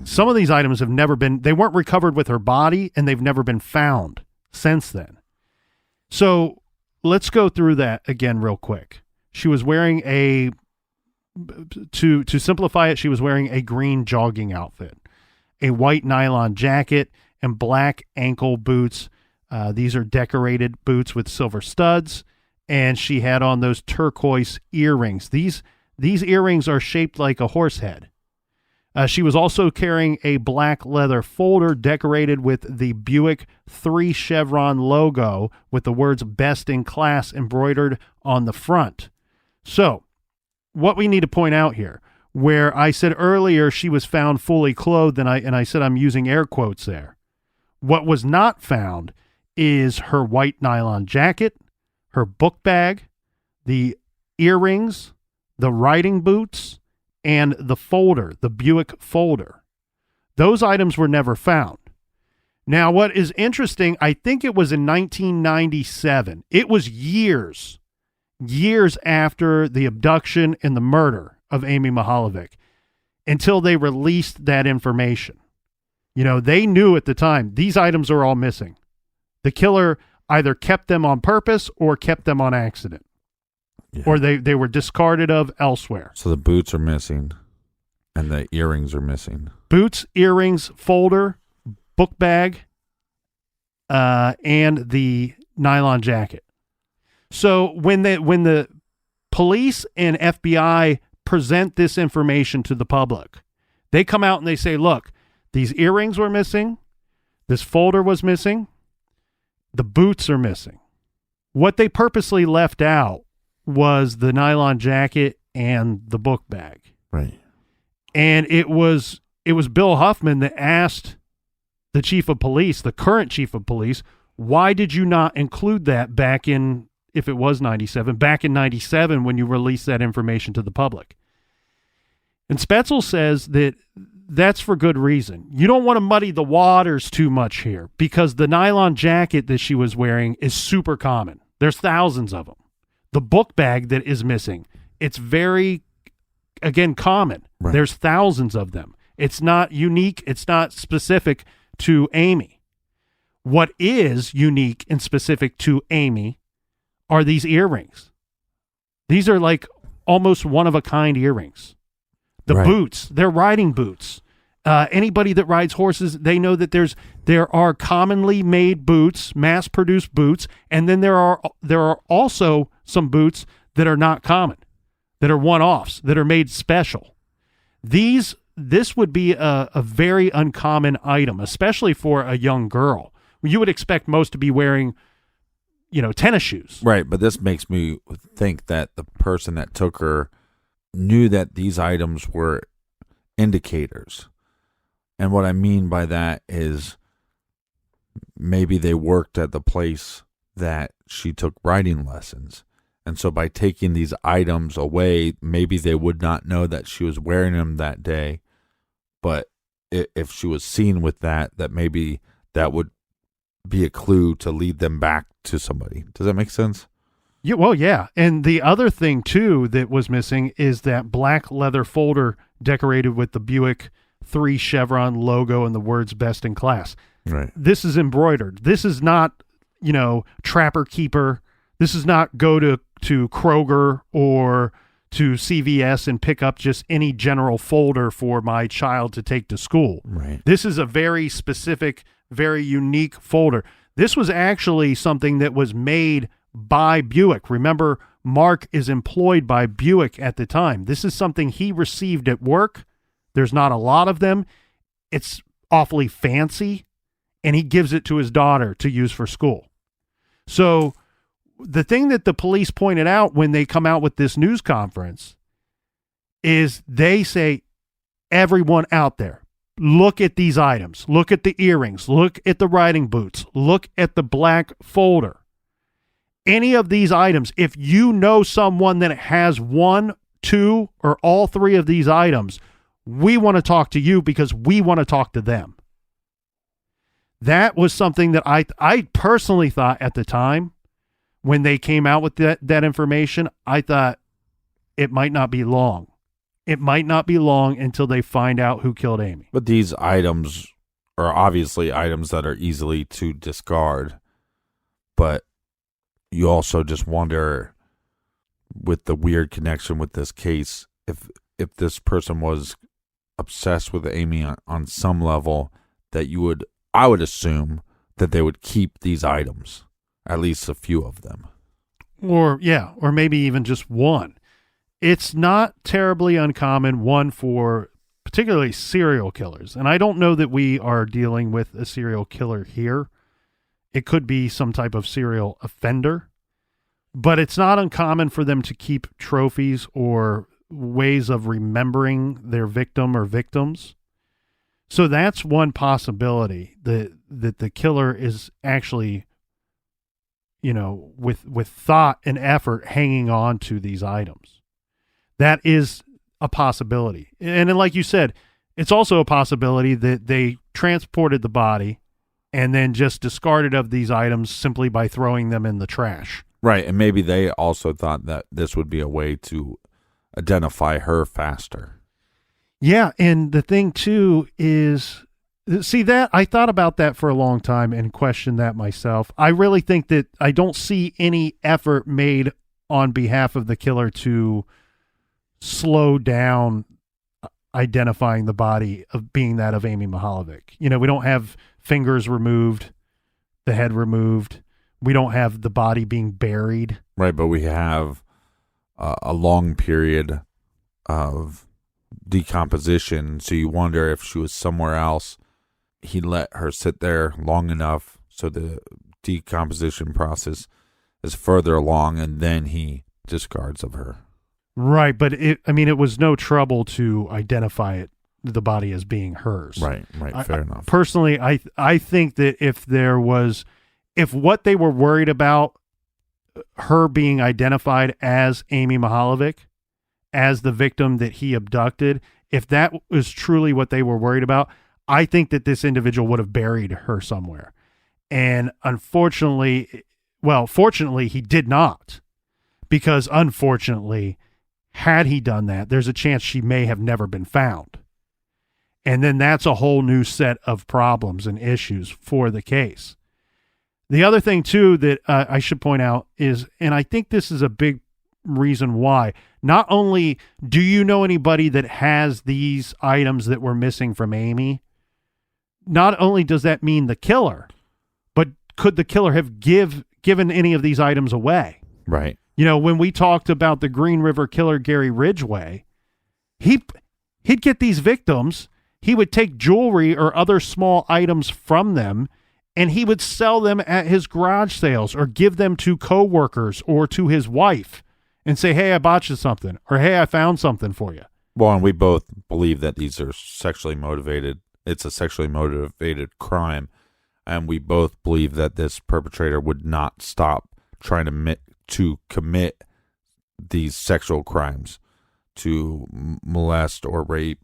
D: some of these items have never been, they weren't recovered with her body, and they've never been found since then. So let's go through that again real quick. She was wearing to simplify it, she was wearing a green jogging outfit, a white nylon jacket, and black ankle boots. These are decorated boots with silver studs, and she had on those turquoise earrings. These earrings are shaped like a horse head. She was also carrying a black leather folder decorated with the Buick 3 chevron logo with the words "Best in Class" embroidered on the front. So, what we need to point out here, where I said earlier she was found fully clothed, and I said I'm using air quotes there. What was not found is her white nylon jacket, her book bag, the earrings, the riding boots, and the folder, the Buick folder. Those items were never found. Now, what is interesting, I think it was in 1997. It was years after the abduction and the murder of Amy Mihaljevic until they released that information. You know, they knew at the time these items are all missing. The killer either kept them on purpose or kept them on accident. Yeah. Or they were discarded of elsewhere.
C: So the boots are missing and the earrings are missing.
D: Boots, earrings, folder, book bag, and the nylon jacket. So when the police and FBI present this information to the public, they come out and they say, look, these earrings were missing, this folder was missing, the boots are missing. What they purposely left out was the nylon jacket and the book bag.
C: Right. And
D: it was Bill Huffman that asked the chief of police, the current chief of police, why did you not include that back in, if it was 97, back in 97 when you released that information to the public? And Spetzel says that that's for good reason. You don't want to muddy the waters too much here because the nylon jacket that she was wearing is super common. There's thousands of them. The book bag that is missing, it's very, again, common. Right. There's thousands of them. It's not unique. It's not specific to Amy. What is unique and specific to Amy are these earrings. These are like almost one-of-a-kind earrings. The boots, they're riding boots. Anybody that rides horses, they know that there are commonly made boots, mass-produced boots, and then there are also some boots that are not common, that are one-offs, that are made special. This would be a very uncommon item, especially for a young girl. You would expect most to be wearing, tennis shoes.
C: Right, but this makes me think that the person that took her knew that these items were indicators. And what I mean by that is maybe they worked at the place that she took riding lessons. And so by taking these items away, maybe they would not know that she was wearing them that day. But if she was seen with that maybe that would be a clue to lead them back to somebody. Does that make sense?
D: Yeah, well, yeah. And the other thing, too, that was missing is that black leather folder decorated with the Buick 3 chevron logo and the words "Best in Class."
C: Right.
D: This is embroidered. This is not, Trapper Keeper. This is not go to Kroger or to CVS and pick up just any general folder for my child to take to school.
C: Right.
D: This is a very specific, very unique folder. This was actually something that was made by Buick. Remember, Mark is employed by Buick at the time. This is something he received at work. There's not a lot of them. It's awfully fancy. and he gives it to his daughter to use for school. So the thing that the police pointed out when they come out with this news conference is they say, everyone out there, look at these items. Look at the earrings. Look at the riding boots. Look at the black folder. Any of these items, if you know someone that has 1, 2, or all 3 of these items, we want to talk to you because we want to talk to them. That was something that I personally thought at the time when they came out with that information, I thought it might not be long. It might not be long until they find out who killed Amy.
C: But these items are obviously items that are easily to discard. But you also just wonder, with the weird connection with this case, if this person was obsessed with Amy on some level, that I would assume that they would keep these items, at least a few of them.
D: Or maybe even just one. It's not terribly uncommon, one, for particularly serial killers. And I don't know that we are dealing with a serial killer here. It could be some type of serial offender. But it's not uncommon for them to keep trophies or ways of remembering their victim or victims. So that's one possibility, that the killer is actually, with thought and effort hanging on to these items. That is a possibility. And then, like you said, it's also a possibility that they transported the body and then just discarded of these items simply by throwing them in the trash.
C: Right, and maybe they also thought that this would be a way to identify her faster.
D: Yeah, and the thing, too, is, see, that I thought about that for a long time and questioned that myself. I really think that I don't see any effort made on behalf of the killer to slow down identifying the body of being that of Amy Mihaljevic. We don't have fingers removed, the head removed. We don't have the body being buried. Right,
C: but we have a long period of decomposition, so you wonder if she was somewhere else. He let her sit there long enough so the decomposition process is further along, and then he discards of her.
D: Right, but it was no trouble to identify the body as being hers.
C: Right, fair enough.
D: Personally, I think that if what they were worried about, her being identified as Amy Mihaljevic, as the victim that he abducted, if that was truly what they were worried about, I think that this individual would have buried her somewhere. And fortunately, he did not, because unfortunately, had he done that, there's a chance she may have never been found. And then that's a whole new set of problems and issues for the case. The other thing, too, that I should point out is, and I think this is a big reason why, not only do you know anybody that has these items that were missing from Amy, not only does that mean the killer, but could the killer have given any of these items away?
C: Right.
D: When we talked about the Green River Killer, Gary Ridgway, he'd get these victims, he would take jewelry or other small items from them, and he would sell them at his garage sales or give them to coworkers or to his wife and say, hey, I bought you something, or hey, I found something for you.
C: Well, and we both believe that these are sexually motivated. It's a sexually motivated crime, and we both believe that this perpetrator would not stop trying to commit these sexual crimes, to molest or rape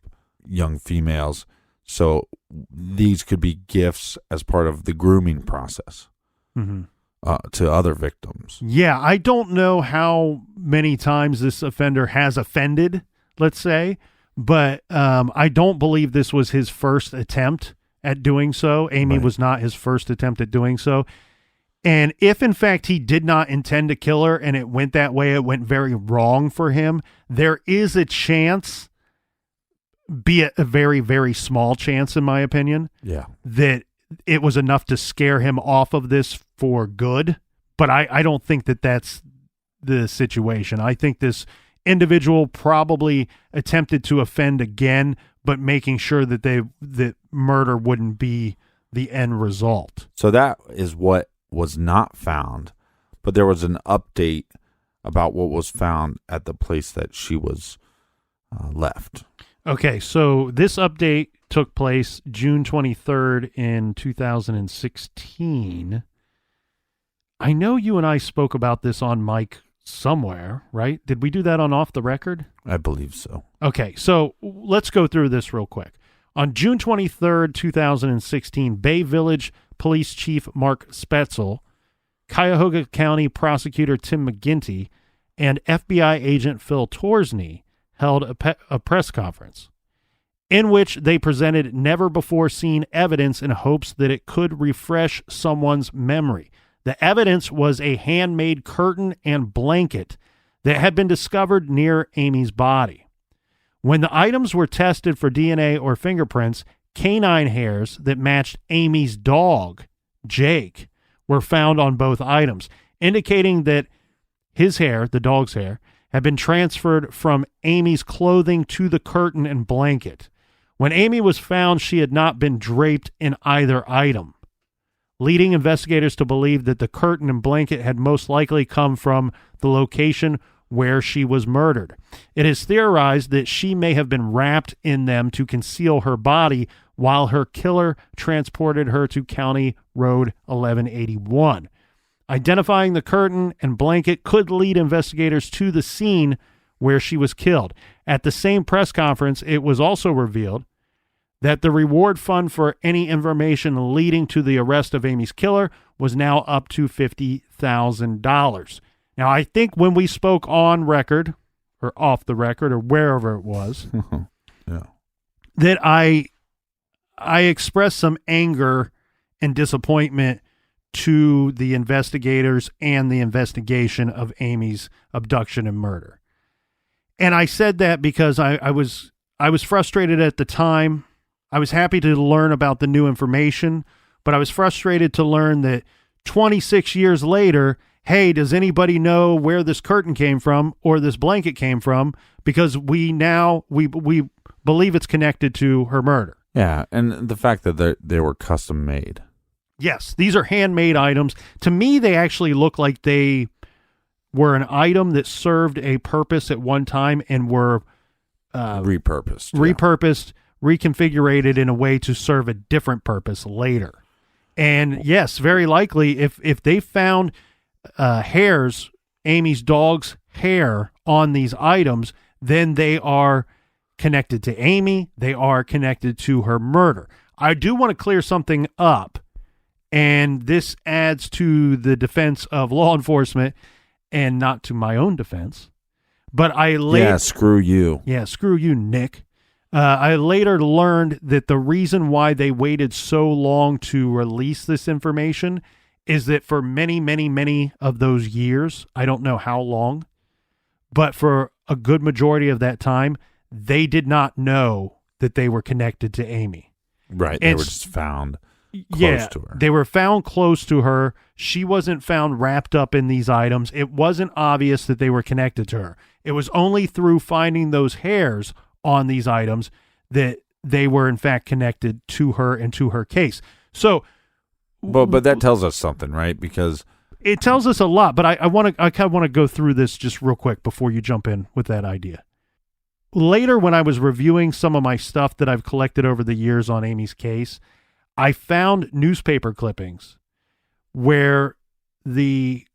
C: young females. So these could be gifts as part of the grooming process to other victims.
D: Yeah, I don't know how many times this offender has offended, let's say, but I don't believe this was his first attempt at doing so. Amy was not his first attempt at doing so. And if, in fact, he did not intend to kill her and it went that way, it went very wrong for him, there is a chance, be it a very, very small chance, in my opinion, that it was enough to scare him off of this for good. But I don't think that that's the situation. I think this individual probably attempted to offend again, but making sure that murder wouldn't be the end result.
C: So that is what was not found, but there was an update about what was found at the place that she was left.
D: Okay, so this update took place June 23rd in 2016. I know you and I spoke about this on mic somewhere, right? Did we do that on Off the Record?
C: I believe so.
D: Okay, so let's go through this real quick. On June 23rd, 2016, Bay Village Police Chief Mark Spetzel, Cuyahoga County Prosecutor Tim McGinty, and FBI agent Phil Torsney held a press conference in which they presented never-before-seen evidence in hopes that it could refresh someone's memory. The evidence was a handmade curtain and blanket that had been discovered near Amy's body. When the items were tested for DNA or fingerprints, canine hairs that matched Amy's dog, Jake, were found on both items, indicating that his hair, the dog's hair, had been transferred from Amy's clothing to the curtain and blanket. When Amy was found, she had not been draped in either item, leading investigators to believe that the curtain and blanket had most likely come from the location where she was murdered. It is theorized that she may have been wrapped in them to conceal her body while her killer transported her to County Road 1181. Identifying the curtain and blanket could lead investigators to the scene where she was killed. At the same press conference, it was also revealed that the reward fund for any information leading to the arrest of Amy's killer was now up to $50,000. Now, I think when we spoke on record, or off the record, or wherever it was,
C: Yeah.
D: that I expressed some anger and disappointment to the investigators and the investigation of Amy's abduction and murder. And I said that because I was frustrated at the time. I was happy to learn about the new information, but I was frustrated to learn that 26 years later, hey, does anybody know where this curtain came from or this blanket came from? Because we believe it's connected to her murder.
C: Yeah, and the fact that they were custom made.
D: Yes, these are handmade items. To me, they actually look like they were an item that served a purpose at one time and were repurposed, reconfigured in a way to serve a different purpose later. And yes, very likely, if they found hairs, Amy's dog's hair on these items, then they are connected to Amy. They are connected to her murder. I do want to clear something up. And this adds to the defense of law enforcement and not to my own defense. But
C: Yeah, screw you.
D: Yeah, screw you, Nick. I later learned that the reason why they waited so long to release this information is that for many, many, many of those years, I don't know how long, but for a good majority of that time, they did not know that they were connected to Amy.
C: Right, they were just found close to her.
D: They were found close to her. She wasn't found wrapped up in these items. It wasn't obvious that they were connected to her. It was only through finding those hairs on these items that they were in fact connected to her and to her case. So,
C: but that tells us something, right? Because
D: it tells us a lot. But I kind of want to go through this just real quick before you jump in with that idea. Later, when I was reviewing some of my stuff that I've collected over the years on Amy's case, I found newspaper clippings where the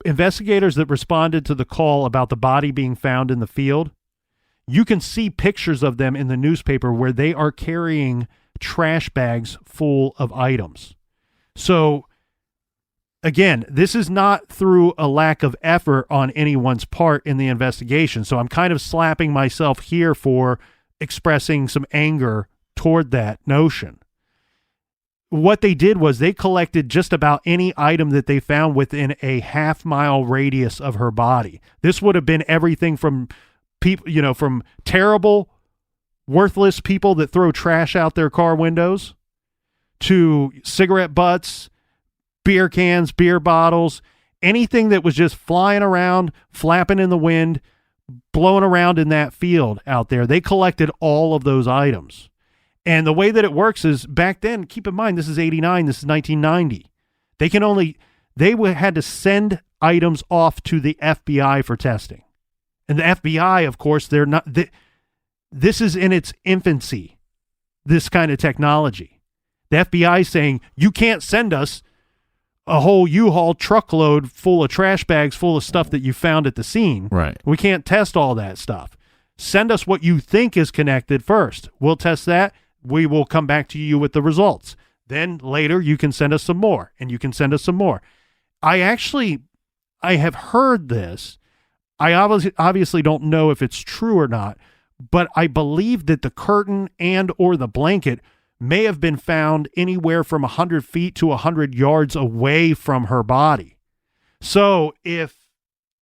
D: investigators that responded to the call about the body being found in the field, you can see pictures of them in the newspaper where they are carrying trash bags full of items. So, again, this is not through a lack of effort on anyone's part in the investigation. So I'm kind of slapping myself here for expressing some anger toward that notion. What they did was they collected just about any item that they found within a half-mile radius of her body. This would have been everything from people, from terrible, worthless people that throw trash out their car windows to cigarette butts, beer cans, beer bottles, anything that was just flying around, flapping in the wind, blowing around in that field out there. They collected all of those items. And the way that it works is back then, keep in mind, this is 89, this is 1990. They had to send items off to the FBI for testing. And the FBI, of course, this is in its infancy, this kind of technology. The FBI is saying, you can't send us a whole U-Haul truckload full of trash bags full of stuff that you found at the scene.
C: Right.
D: We can't test all that stuff. Send us what you think is connected first. We'll test that. We will come back to you with the results. Then later you can send us some more, and you can send us some more. I have heard this. I obviously don't know if it's true or not, but I believe that the curtain and or the blanket may have been found anywhere from 100 feet to 100 yards away from her body. So if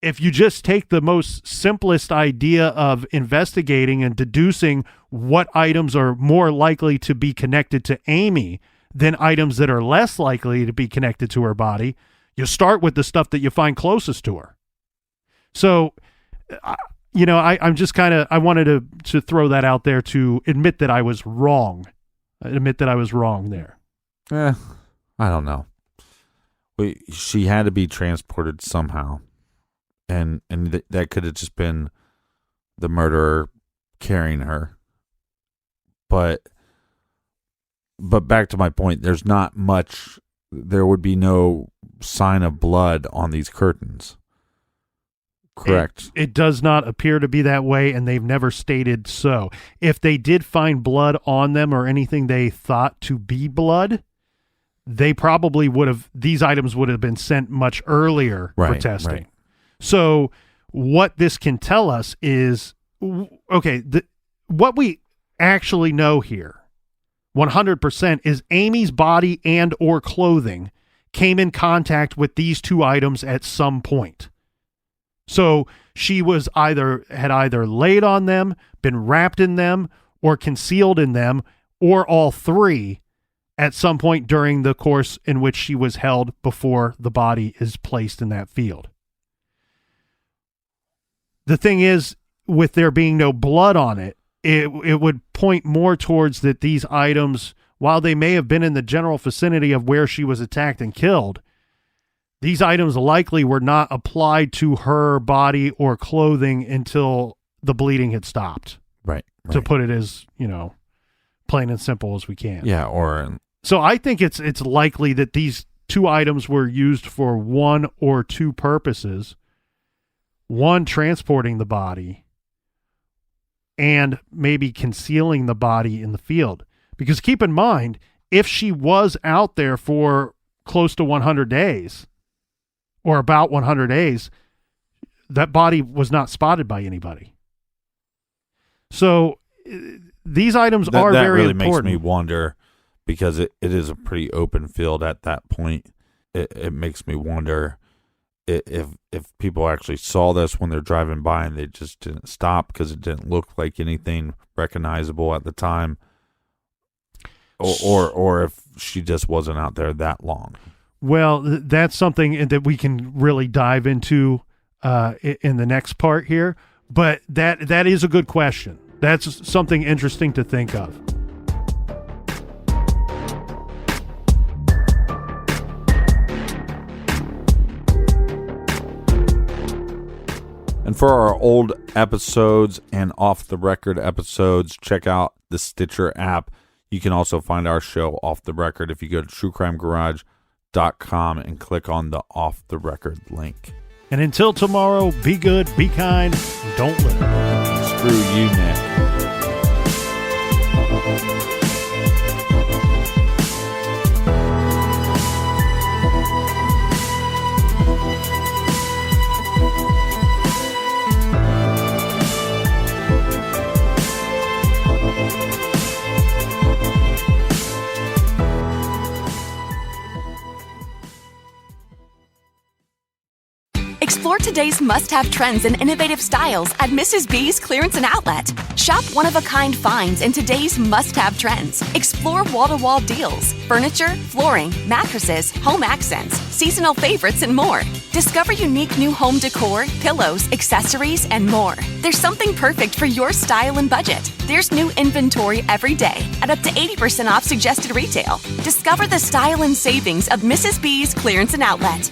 D: you just take the most simplest idea of investigating and deducing what items are more likely to be connected to Amy than items that are less likely to be connected to her body, you start with the stuff that you find closest to her. So, I'm just I wanted to throw that out there to admit that I was wrong. There.
C: I don't know. She had to be transported somehow. And that could have just been the murderer carrying her. But back to my point, there's not much, there would be no sign of blood on these curtains. Correct.
D: It does not appear to be that way, and they've never stated so. If they did find blood on them or anything they thought to be blood, they probably these items would have been sent much earlier for testing. Right. So what this can tell us is, what we actually know here, 100%, is Amy's body and or clothing came in contact with these two items at some point. So she had either laid on them, been wrapped in them, or concealed in them, or all three at some point during the course in which she was held before the body is placed in that field. The thing is, with there being no blood on it, it would point more towards that these items, while they may have been in the general vicinity of where she was attacked and killed, these items likely were not applied to her body or clothing until the bleeding had stopped.
C: Right.
D: To put it as, plain and simple as we can.
C: Yeah,
D: So I think it's likely that these two items were used for one or two purposes. One, transporting the body, and maybe concealing the body in the field. Because keep in mind, if she was out there for close to 100 days, or about 100 days, that body was not spotted by anybody. So these items are very important. That really makes
C: me wonder, because it is a pretty open field at that point. It makes me wonder if people actually saw this when they're driving by and they just didn't stop because it didn't look like anything recognizable at the time, or if she just wasn't out there that long.
D: Well, that's something that we can really dive into in the next part here. But that is a good question. That's something interesting to think of.
C: And for our old episodes and off-the-record episodes, check out the Stitcher app. You can also find our show Off the Record if you go to truecrimegarage.com and click on the Off the Record link.
D: And until tomorrow, be good, be kind, and don't litter.
C: Screw you, Nick.
A: Explore today's must-have trends and innovative styles at Mrs. B's Clearance and Outlet. Shop one-of-a-kind finds in today's must-have trends. Explore wall-to-wall deals, furniture, flooring, mattresses, home accents, seasonal favorites, and more. Discover unique new home decor, pillows, accessories, and more. There's something perfect for your style and budget. There's new inventory every day at up to 80% off suggested retail. Discover the style and savings of Mrs. B's Clearance and Outlet.